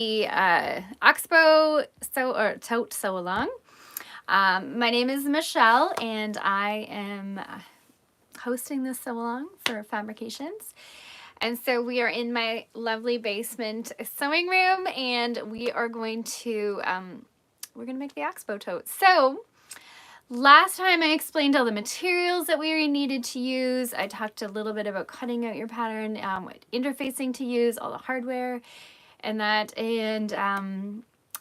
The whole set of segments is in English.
the Oxbow Tote Sew Along. My name is Michelle, and I am hosting this sew along for Fabrications. And so we are in my lovely basement sewing room, and we are going to make the Oxbow tote. So last time I explained all the materials that we needed to use. I talked a little bit about cutting out your pattern, what interfacing to use, all the hardware, and that. And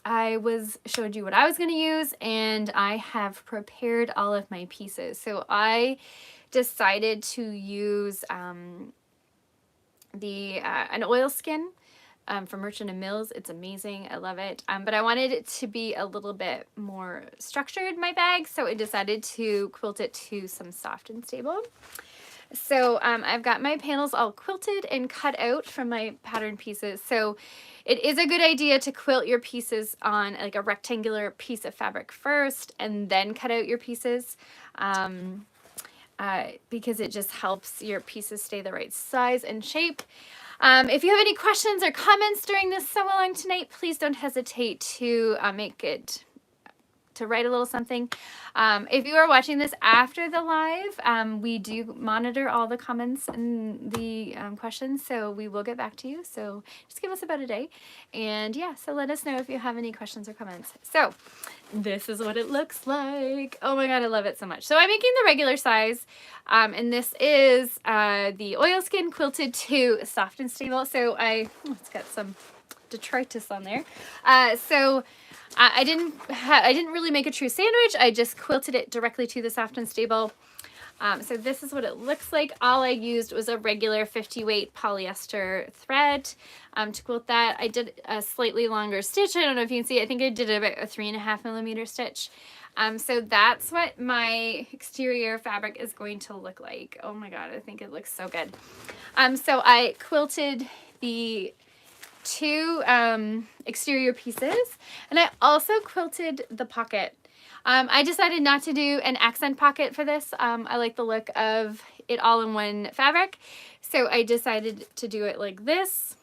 I showed you what I was going to use, and I have prepared all of my pieces. So I decided to use an oilskin from Merchant and Mills. It's amazing. I love it. But I wanted it to be a little bit more structured, my bag, so I decided to quilt it to some Soft and Stable. So I've got my panels all quilted and cut out from my pattern pieces. So it is a good idea to quilt your pieces on like a rectangular piece of fabric first and then cut out your pieces. Because it just helps your pieces stay the right size and shape. If you have any questions or comments during this sew along tonight, please don't hesitate to write a little something. If you are watching this after the live, we do monitor all the comments and the questions, so we will get back to you. So just give us about a day. And yeah, so let us know if you have any questions or comments. So this is what it looks like. Oh my God, I love it so much. So I'm making the regular size, and this is the oilskin quilted to Soft and Stable. So it's got some detritus on there. So I didn't really make a true sandwich. I just quilted it directly to the Soft and Stable. So this is what it looks like. All I used was a regular 50 weight polyester thread to quilt that. I did a slightly longer stitch. I don't know if you can see. I think I did about a 3.5 millimeter stitch. So that's what my exterior fabric is going to look like. Oh my God, I think it looks so good. So I quilted the two exterior pieces, and I also quilted the pocket. I decided not to do an accent pocket for this. I like the look of it all in one fabric, so I decided to do it like this.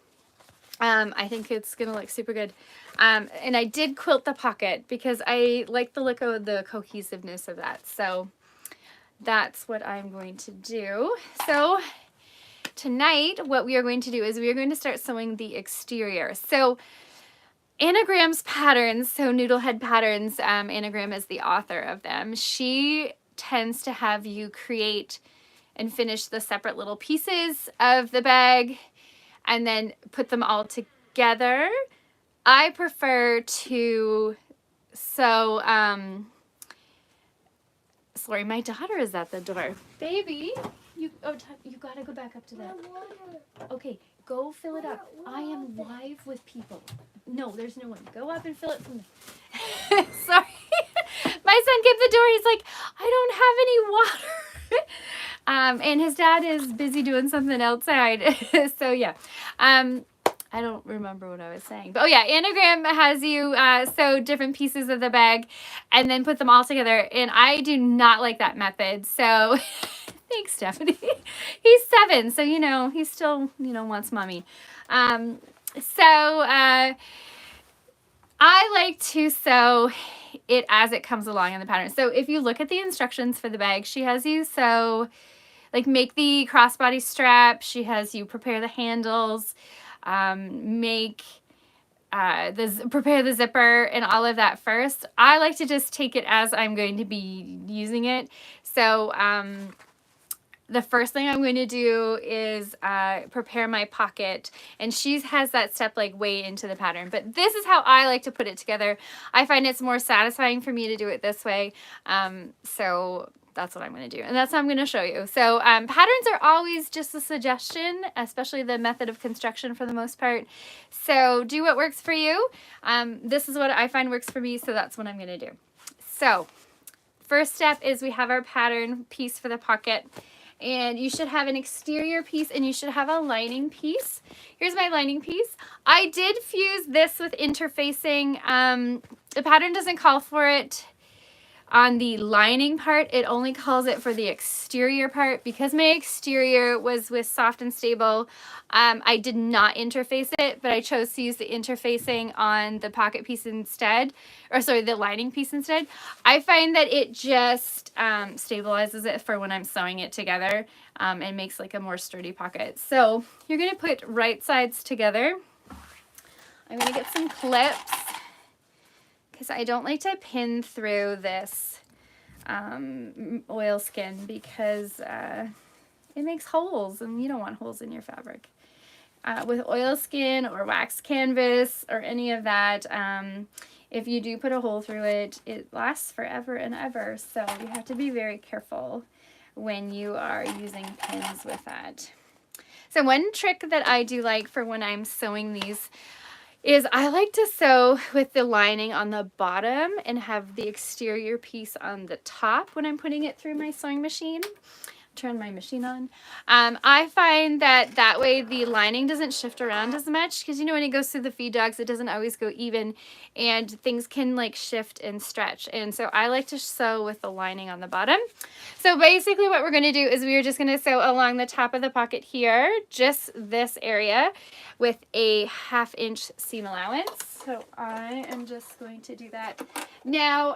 I think it's gonna look super good. And I did quilt the pocket because I like the look of the cohesiveness of that. So that's what I'm going to do. So tonight, what we are going to do is we are going to start sewing the exterior. So Anagram's patterns, so Noodlehead Patterns, Anagram is the author of them. She tends to have you create and finish the separate little pieces of the bag and then put them all together. I prefer to sew, sorry, my daughter is at the door. Baby, you gotta go back up to that. Okay, go fill it up. I am live with people. No, there's no one. Go up and fill it from there. Sorry. My son came to the door. He's like, I don't have any water. And his dad is busy doing something outside. So yeah. I don't remember what I was saying. But oh yeah, Anagram has you sew different pieces of the bag and then put them all together. And I do not like that method. So thanks, Stephanie. He's 7, so he still wants mommy. I like to sew it as it comes along in the pattern. So if you look at the instructions for the bag, she has you sew, like make the crossbody strap. She has you prepare the handles, prepare the zipper and all of that first. I like to just take it as I'm going to be using it. So the first thing I'm going to do is prepare my pocket, and she has that step like way into the pattern, but this is how I like to put it together. I find it's more satisfying for me to do it this way. So that's what I'm going to do, and that's what I'm going to show you. So patterns are always just a suggestion, especially the method of construction for the most part. So do what works for you. This is what I find works for me, so that's what I'm going to do. So first step is we have our pattern piece for the pocket. And you should have an exterior piece and you should have a lining piece. Here's my lining piece. I did fuse this with interfacing. The pattern doesn't call for it, On the lining part, it only calls it for the exterior part. Because my exterior was with Soft and Stable, I did not interface it, but I chose to use the interfacing on the pocket piece instead, or sorry, the lining piece instead. I find that it just stabilizes it for when I'm sewing it together, and makes like a more sturdy pocket. So you're going to put right sides together. I'm going to get some clips, because I don't like to pin through this oilskin, because it makes holes, and you don't want holes in your fabric. With oilskin or wax canvas or any of that, if you do put a hole through it, it lasts forever and ever. So you have to be very careful when you are using pins with that. So one trick that I do like for when I'm sewing these is I like to sew with the lining on the bottom and have the exterior piece on the top when I'm putting it through my sewing machine. Turn my machine on. I find that way the lining doesn't shift around as much, because you know when it goes through the feed dogs, it doesn't always go even, and things can like shift and stretch. And so I like to sew with the lining on the bottom. So basically what we're going to do is we are just going to sew along the top of the pocket here, just this area, with a 1/2 inch seam allowance. So I am just going to do that. Now,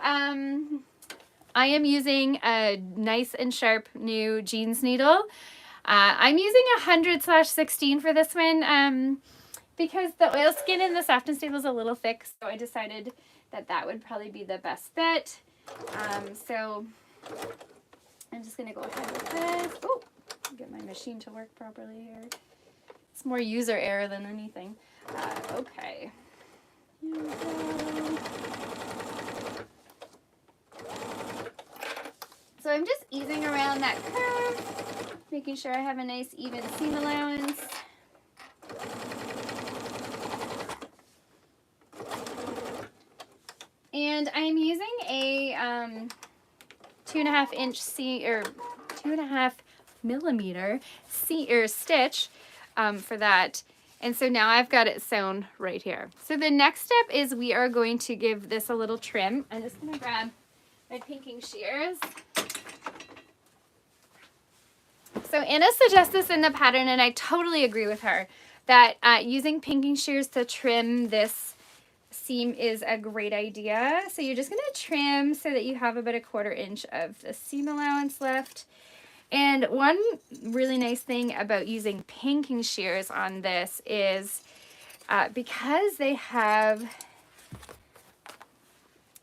I am using a nice and sharp new jeans needle. I'm using 100/16 for this one, because the oilskin in the Soft and Stable is a little thick, so I decided that that would probably be the best bet. So I'm just going to go ahead with this. Oh, get my machine to work properly here. It's more user error than anything. Okay. Here we go. So I'm just easing around that curve, making sure I have a nice even seam allowance. And I'm using a 2.5 inch seam, or 2.5 millimeter stitch for that. And so now I've got it sewn right here. So the next step is we are going to give this a little trim. I'm just going to grab my pinking shears. So Anna suggests this in the pattern, and I totally agree with her, that using pinking shears to trim this seam is a great idea. So you're just going to trim so that you have about 1/4 inch of the seam allowance left. And one really nice thing about using pinking shears on this is because they have,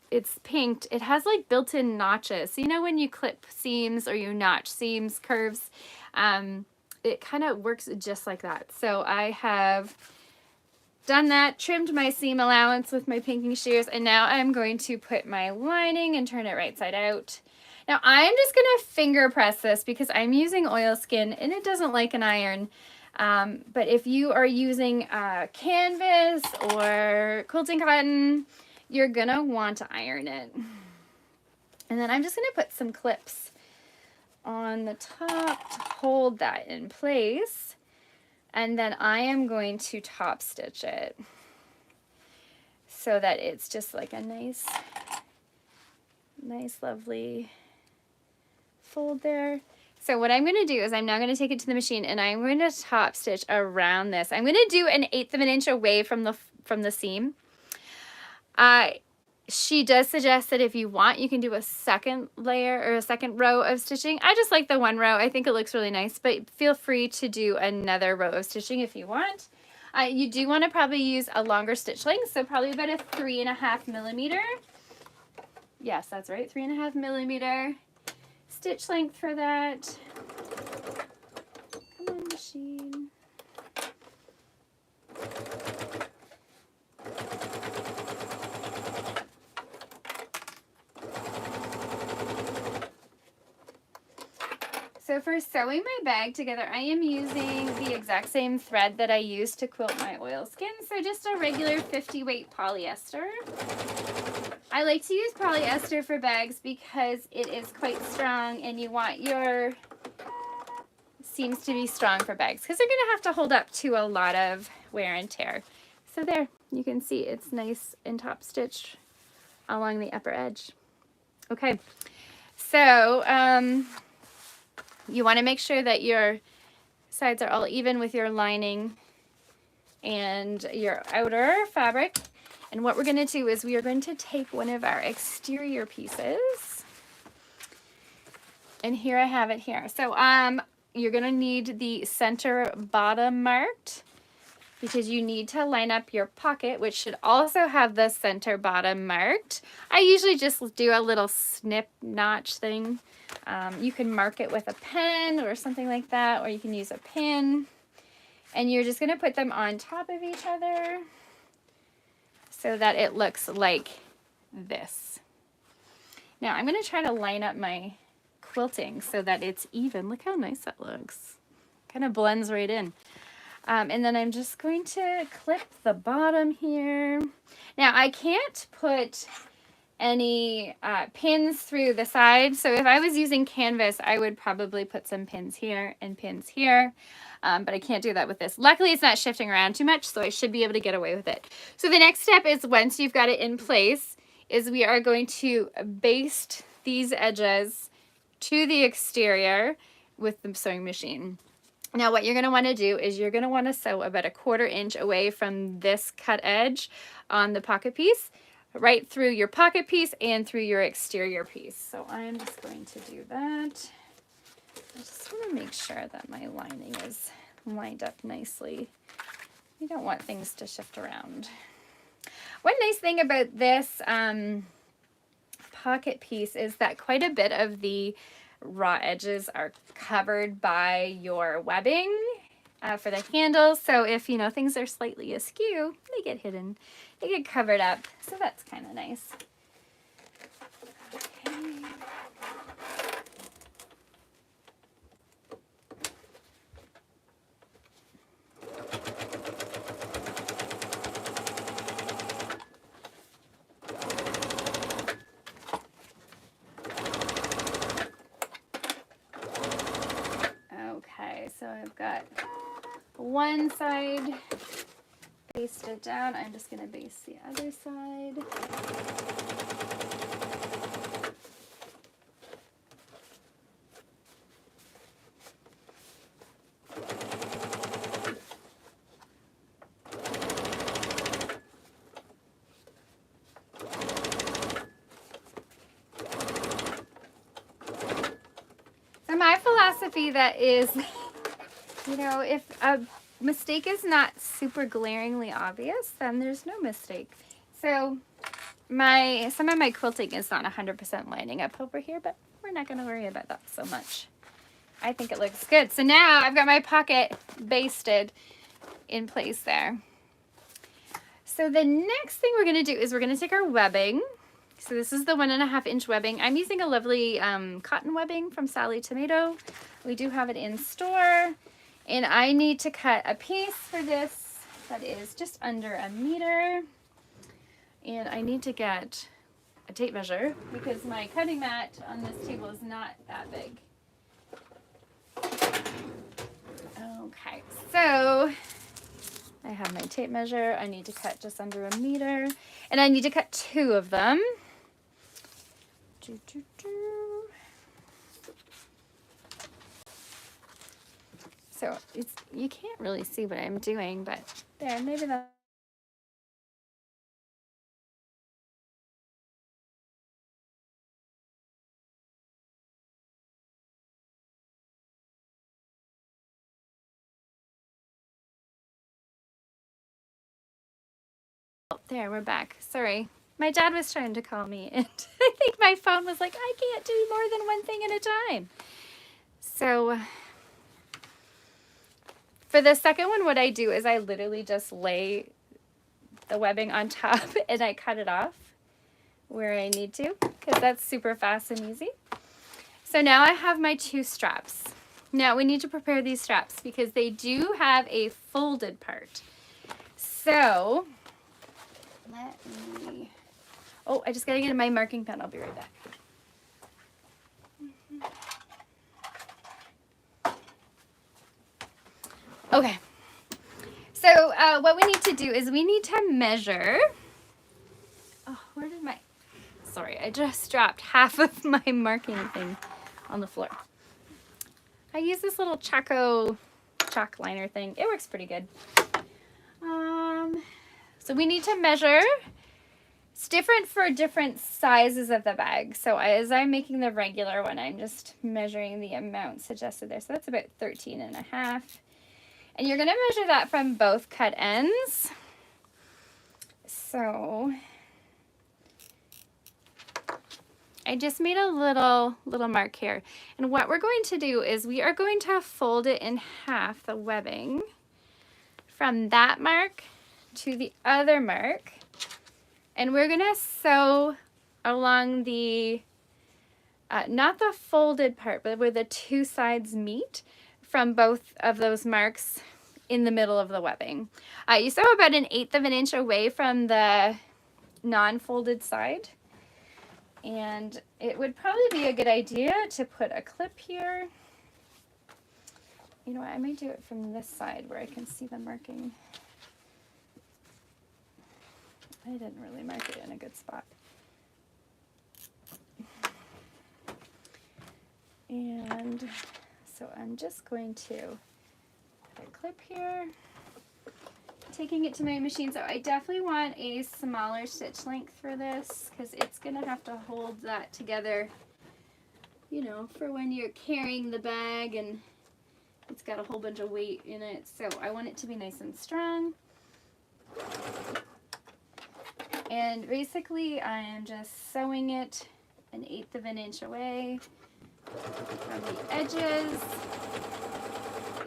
it's pinked, it has like built-in notches. So you know when you clip seams or you notch seams, curves, it kind of works just like that. So I have done that, trimmed my seam allowance with my pinking shears, and now I'm going to put my lining and turn it right side out. Now I'm just going to finger press this because I'm using oilskin and it doesn't like an iron. But if you are using canvas or quilting cotton, you're going to want to iron it. And then I'm just going to put some clips on the top to hold that in place. And then I am going to top stitch it so that it's just like a nice lovely fold there. So what I'm going to do is I'm now going to take it to the machine and I'm going to top stitch around this. I'm going to do 1/8 of an inch away from the seam. She does suggest that if you want, you can do a second layer or a second row of stitching. I just like the one row. I think it looks really nice, but feel free to do another row of stitching if you want. You do want to probably use a longer stitch length, so probably about a 3.5 millimeter. Yes, that's right, 3.5 millimeter stitch length for that. Come on, machine. So for sewing my bag together, I am using the exact same thread that I used to quilt my oilskin. So just a regular 50 weight polyester. I like to use polyester for bags because it is quite strong and you want your seams to be strong for bags because they're going to have to hold up to a lot of wear and tear. So there, you can see it's nice and top stitched along the upper edge. Okay, so you want to make sure that your sides are all even with your lining and your outer fabric. And what we're going to do is we are going to take one of our exterior pieces. And here I have it here. So you're going to need the center bottom marked, because you need to line up your pocket, which should also have the center bottom marked. I usually just do a little snip notch thing. You can mark it with a pen or something like that, or you can use a pin. And you're just going to put them on top of each other so that it looks like this. Now I'm going to try to line up my quilting so that it's even. Look how nice that looks. Kind of blends right in. And then I'm just going to clip the bottom here. Now I can't put any pins through the side. So if I was using canvas, I would probably put some pins here and pins here. But I can't do that with this. Luckily, it's not shifting around too much, so I should be able to get away with it. So the next step is, once you've got it in place, is we are going to baste these edges to the exterior with the sewing machine. Now what you're going to want to do is you're going to want to sew about a 1/4 inch away from this cut edge on the pocket piece, right through your pocket piece and through your exterior piece. So I'm just going to do that. I just want to make sure that my lining is lined up nicely. You don't want things to shift around. One nice thing about this pocket piece is that quite a bit of the raw edges are covered by your webbing for the handles. So if, you know, things are slightly askew, they get hidden, they get covered up. So that's kind of nice. Okay. So I've got one side basted down. I'm just going to baste the other side. So my philosophy that is, you know, if a mistake is not super glaringly obvious, then there's no mistake. So some of my quilting is not 100% lining up over here, but we're not going to worry about that so much. I think it looks good. So now I've got my pocket basted in place there. So the next thing we're going to do is we're going to take our webbing. So this is the 1.5 inch webbing. I'm using a lovely cotton webbing from Sally Tomato. We do have it in store. And I need to cut a piece for this that is just under 1 meter. And I need to get a tape measure because my cutting mat on this table is not that big. Okay, so I have my tape measure. I need to cut just under 1 meter. And I need to cut 2 of them. So you can't really see what I'm doing, but there, maybe that. There, we're back. Sorry. My dad was trying to call me, and I think my phone was like, I can't do more than one thing at a time. So for the second one, what I do is I literally just lay the webbing on top and I cut it off where I need to, because that's super fast and easy. So now I have my 2 straps. Now we need to prepare these straps because they do have a folded part. So let me, oh, I just gotta get my marking pen. I'll be right back. Okay, so what we need to do is we need to measure, oh, where did my, Sorry, I just dropped half of my marking thing on the floor. I use this little chalk liner thing. It works pretty good. So we need to measure. It's different for different sizes of the bag. So as I'm making the regular one, I'm just measuring the amount suggested there. So that's about 13.5. And you're going to measure that from both cut ends. So I just made a little mark here. And what we're going to do is we are going to fold it in half, the webbing, from that mark to the other mark. And we're going to sew along the, not the folded part, but where the two sides meet from both of those marks in the middle of the webbing. You sew about 1/8 of an inch away from the non-folded side. And it would probably be a good idea to put a clip here. You know what, I might do it from this side where I can see the marking. I didn't really mark it in a good spot. And so I'm just going to put a clip here, taking it to my machine. So I definitely want a smaller stitch length for this because it's going to have to hold that together, you know, for when you're carrying the bag and it's got a whole bunch of weight in it. So I want it to be nice and strong. And basically I am just sewing it 1/8 of an inch away from the edges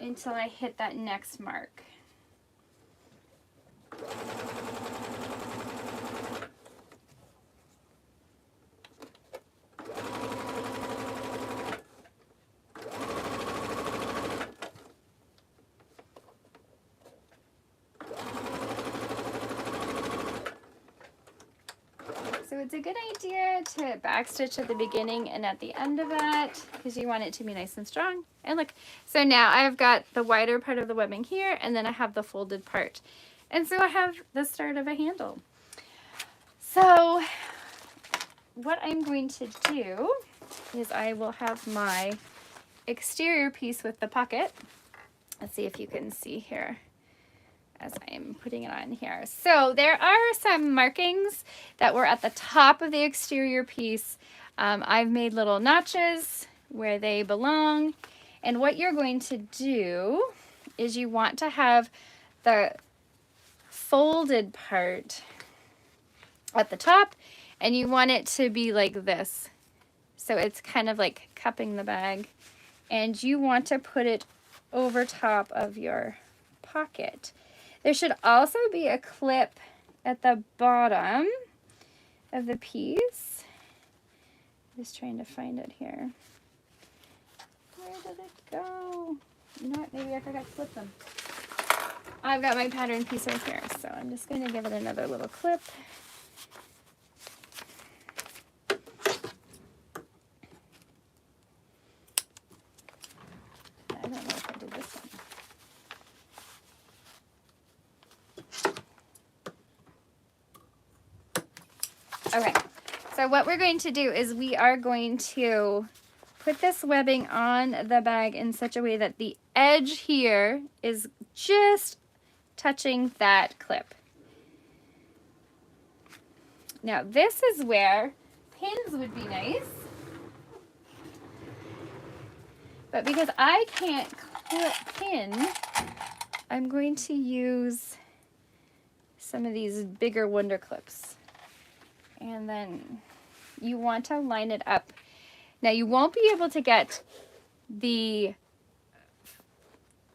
until I hit that next mark. So it's a good idea to backstitch at the beginning and at the end of that because you want it to be nice and strong. And look, so now I've got the wider part of the webbing here and then I have the folded part. And so I have the start of a handle. So what I'm going to do is I will have my exterior piece with the pocket. Let's see if you can see here as I'm putting it on here. So there are some markings that were at the top of the exterior piece. I've made little notches where they belong. And what you're going to do is you want to have the folded part at the top and you want it to be like this. So it's kind of like cupping the bag. And you want to put it over top of your pocket. There should also be a clip at the bottom of the piece. I'm just trying to find it here. Where did it go? You know what? Maybe I forgot to clip them. I've got my pattern piece right here, so I'm just going to give it another little clip. I don't know if I did this one. Okay, so what we're going to do is we are going to put this webbing on the bag in such a way that the edge here is just touching that clip. Now this is where pins would be nice, but because I can't pin, I'm going to use some of these bigger Wonder Clips. And then you want to line it up. Now you won't be able to get the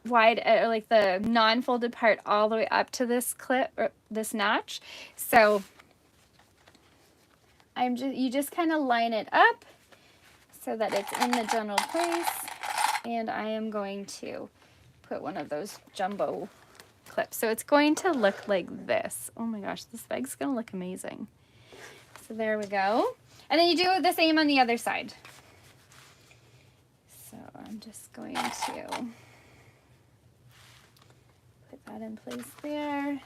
wide, like the non-folded part all the way up to this clip, or this notch. So you just kind of line it up so that it's in the general place. And I am going to put one of those jumbo clips. So it's going to look like this. Oh my gosh, this bag's going to look amazing. So there we go. And then you do the same on the other side. So I'm just going to put that in place there.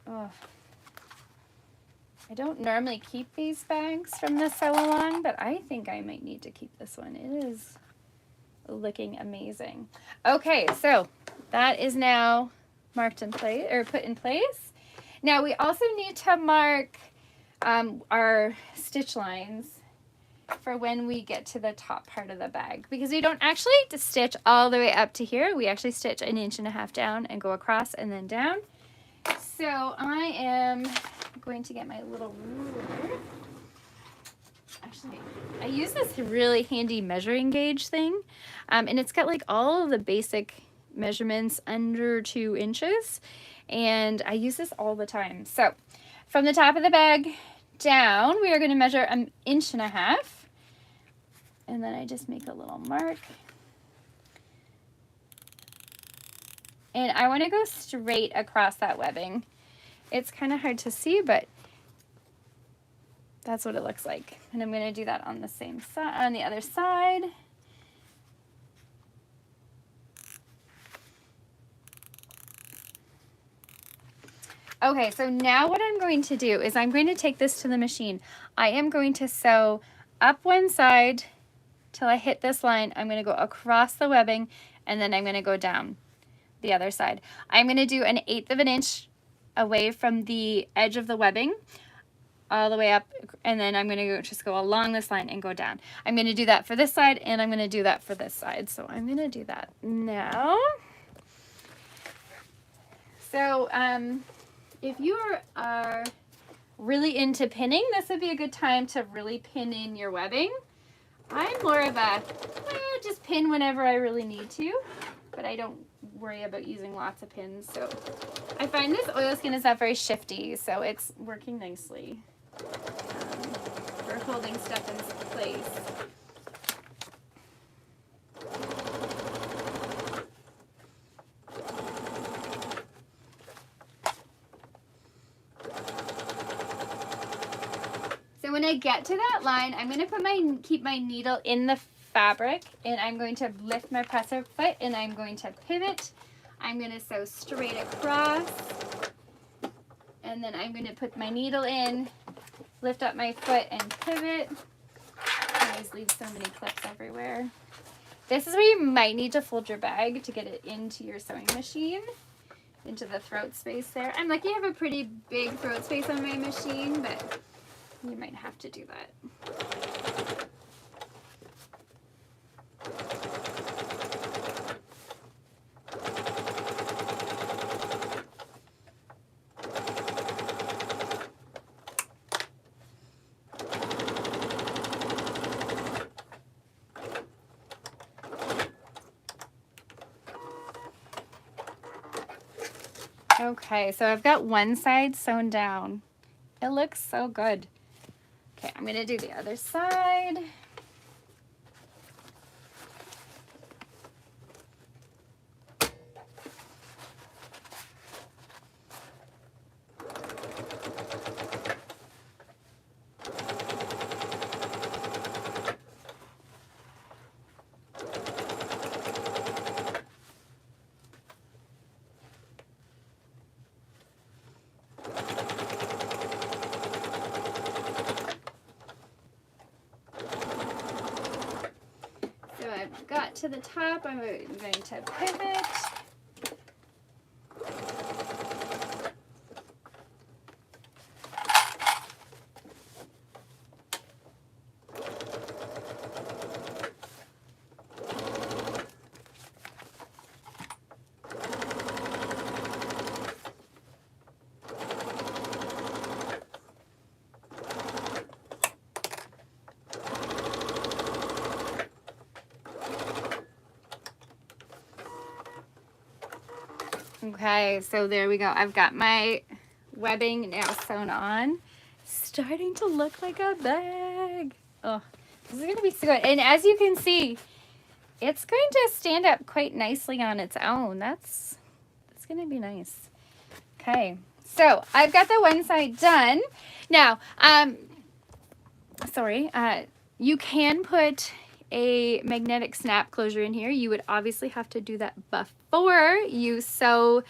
Oh. I don't normally keep these bags from the sew along, but I think I might need to keep this one. It is looking amazing. Okay, so that is now marked in place, or put in place. Now we also need to mark our stitch lines for when we get to the top part of the bag, because we don't actually stitch all the way up to here. We actually stitch 1.5 inches down and go across and then down. So I am going to get my little ruler. Actually, I use this really handy measuring gauge thing, and it's got like all of the basic measurements under 2 inches, and I use this all the time. So from the top of the bag down, we are going to measure 1.5 inches, and then I just make a little mark. And I want to go straight across that webbing. It's kind of hard to see, but that's what it looks like. And I'm going to do that on the same side, on the other side. Okay, so now what I'm going to do is I'm going to take this to the machine. I am going to sew up one side till I hit this line. I'm going to go across the webbing, and then I'm going to go down the other side. I'm going to do 1/8 of an inch away from the edge of the webbing all the way up, and then I'm going to just go along this line and go down. I'm going to do that for this side, and I'm going to do that for this side. So I'm going to do that now. So if you are really into pinning, this would be a good time to really pin in your webbing. I'm more of a just pin whenever I really need to, but I don't worry about using lots of pins. So I find this oilskin is not very shifty, so it's working nicely for holding stuff in place. So when I get to that line, I'm going to keep my needle in the fabric, and I'm going to lift my presser foot, and I'm going to pivot. I'm going to sew straight across, and then I'm going to put my needle in, lift up my foot, and pivot. I always leave so many clips everywhere. This is where you might need to fold your bag to get it into your sewing machine, into the throat space there. I'm lucky I have a pretty big throat space on my machine, but you might have to do that. Okay, so I've got one side sewn down. It looks so good. Okay, I'm going to do the other side. Got to the top, I'm going to pivot. Okay, so there we go. I've got my webbing now sewn on. Starting to look like a bag. Oh, this is going to be so good. And as you can see, it's going to stand up quite nicely on its own. That's going to be nice. Okay, so I've got the one side done. Now, you can put a magnetic snap closure in here. You would obviously have to do that before you sew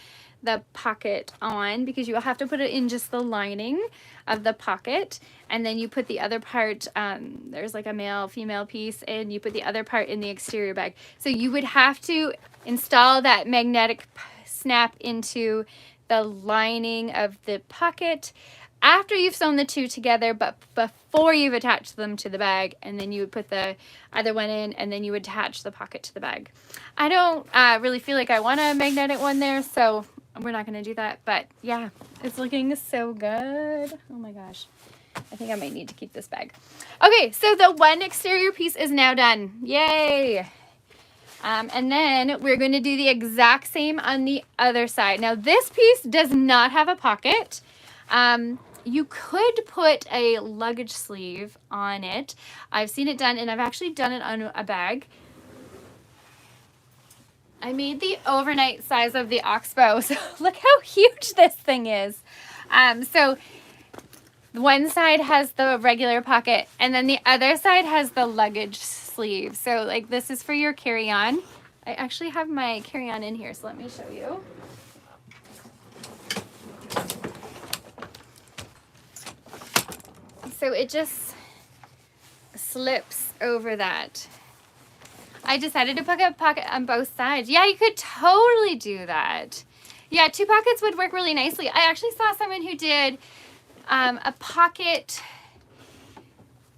the pocket on, because you will have to put it in just the lining of the pocket, and then you put the other part, there's like a male female piece, and you put the other part in the exterior bag. So you would have to install that magnetic snap into the lining of the pocket after you've sewn the two together, but before you've attached them to the bag, and then you would put the other one in, and then you would attach the pocket to the bag. I don't really feel like I want a magnetic one there, so we're not going to do that. But yeah, it's looking so good. Oh my gosh. I think I might need to keep this bag. Okay, so the one exterior piece is now done. Yay! And then we're going to do the exact same on the other side. Now this piece does not have a pocket. You could put a luggage sleeve on it. I've seen it done, and I've actually done it on a bag. I made the overnight size of the Oxbow, so look how huge this thing is. So one side has the regular pocket, and then the other side has the luggage sleeve. So like this is for your carry-on. I actually have my carry-on in here, so let me show you. So it just slips over that. I decided to put a pocket on both sides. Yeah, you could totally do that. Yeah, two pockets would work really nicely. I actually saw someone who did a pocket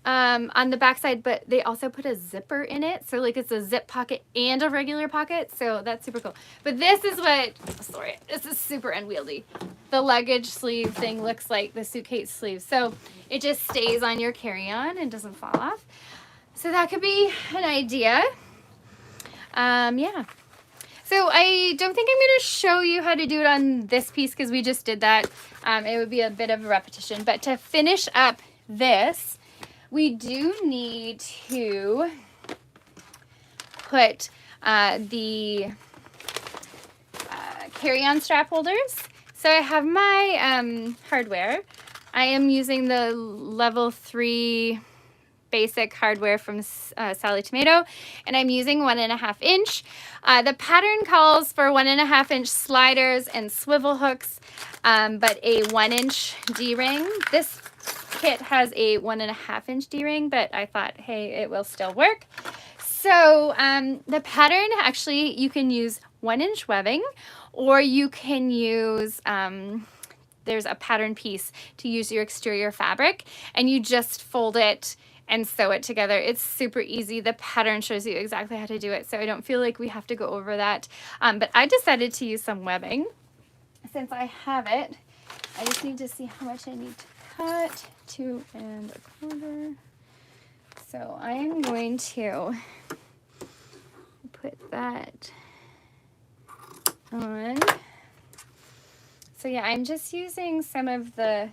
on the back side, but they also put a zipper in it. So like it's a zip pocket and a regular pocket. So that's super cool. But this is what, sorry, this is super unwieldy. The luggage sleeve thing looks like the suitcase sleeve. So it just stays on your carry-on and doesn't fall off. So that could be an idea. Yeah. So I don't think I'm going to show you how to do it on this piece because we just did that. It would be a bit of a repetition. But to finish up this, we do need to put the carry-on strap holders. So I have my hardware. I am using the level 3 basic hardware from Sally Tomato, and I'm using 1.5 inch. The pattern calls for 1.5 inch sliders and swivel hooks, but a 1 inch D-ring. This kit has a 1.5 inch D-ring, but I thought, hey, it will still work. So the pattern, actually, you can use 1 inch webbing, or you can use there's a pattern piece to use your exterior fabric, and you just fold it and sew it together. It's super easy. The pattern shows you exactly how to do it, so I don't feel like we have to go over that. But I decided to use some webbing. Since I have it, I just need to see how much I need to cut. 2 1/4. So I am going to put that on. So yeah, I'm just using some of the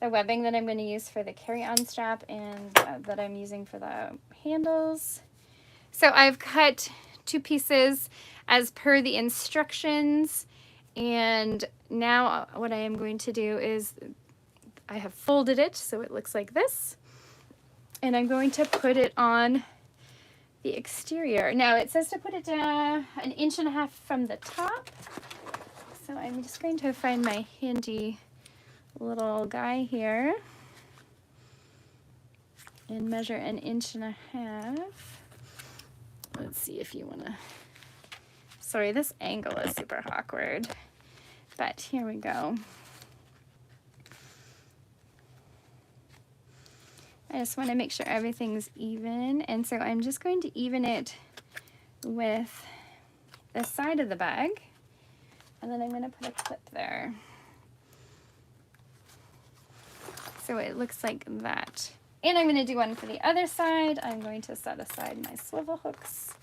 webbing that I'm going to use for the carry-on strap and that I'm using for the handles. So I've cut 2 pieces as per the instructions, and now what I am going to do is I have folded it so it looks like this, and I'm going to put it on the exterior. Now it says to put it down 1.5 inches from the top, so I'm just going to find my handy little guy here and measure 1.5 inches. Let's see if you want to, sorry, this angle is super awkward, but here we go. I just want to make sure everything's even, and so I'm just going to even it with the side of the bag, and then I'm going to put a clip there. So it looks like that. And I'm going to do one for the other side. I'm going to set aside my swivel hooks,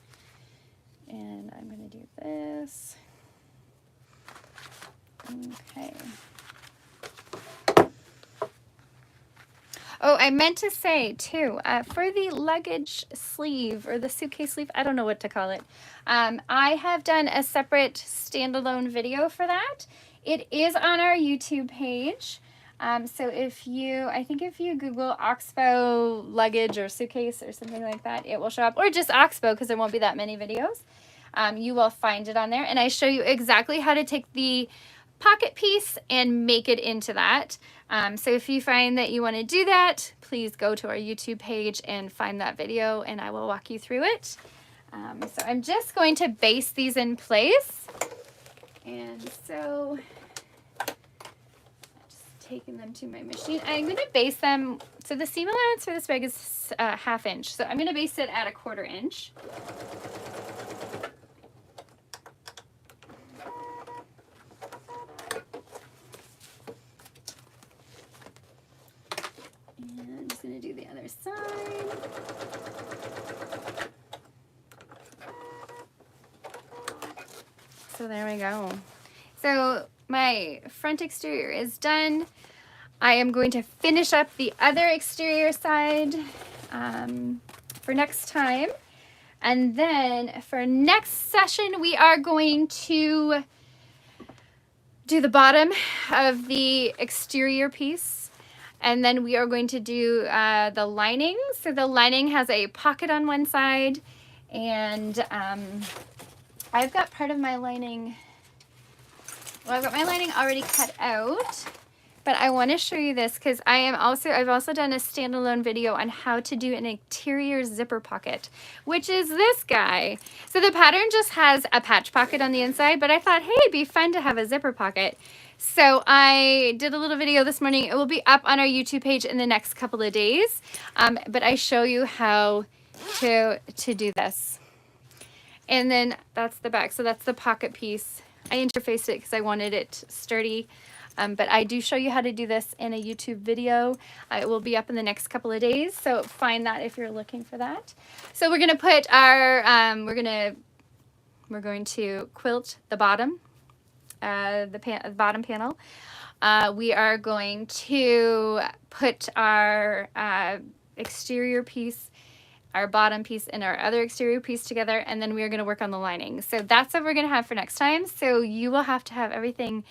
and I'm going to do this. Okay. Oh, I meant to say too, for the luggage sleeve or the suitcase sleeve, I don't know what to call it. I have done a separate standalone video for that. It is on our YouTube page. So if you, I think if you Google Oxbow luggage or suitcase or something like that, it will show up, or just Oxbow because there won't be that many videos. You will find it on there, and I show you exactly how to take the pocket piece and make it into that. So if you find that you want to do that, please go to our YouTube page and find that video and I will walk you through it. So I'm just going to base these in place. And so just taking them to my machine. I'm going to base them, so the seam allowance for this bag is 1/2 inch. So I'm going to base it at 1/4 inch. And I'm just going to do the other side. So there we go. So my front exterior is done. I am going to finish up the other exterior side for next time. And then for next session, we are going to do the bottom of the exterior piece. And then we are going to do the lining. So the lining has a pocket on one side. And I've got part of my lining, well, I've got my lining already cut out. But I want to show you this because I've also done a standalone video on how to do an interior zipper pocket, which is this guy. So the pattern just has a patch pocket on the inside, but I thought, hey, it'd be fun to have a zipper pocket. So I did a little video this morning. It will be up on our YouTube page in the next couple of days. But I show you how to do this. And then that's the back. So that's the pocket piece. I interfaced it because I wanted it sturdy. But I do show you how to do this in a YouTube video. It will be up in the next couple of days, so find that if you're looking for that. So we're going to put our, we're going to quilt the bottom, the bottom panel. We are going to put our exterior piece, our bottom piece, and our other exterior piece together, and then we are going to work on the lining. So that's what we're going to have for next time. So you will have to have everything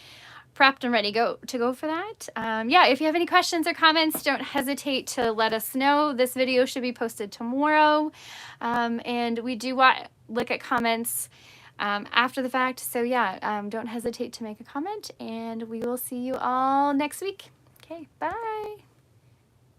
prepped and ready to go for that. Yeah, if you have any questions or comments, don't hesitate to let us know. This video should be posted tomorrow. And we do look at comments after the fact. So yeah, don't hesitate to make a comment and we will see you all next week. Okay, bye.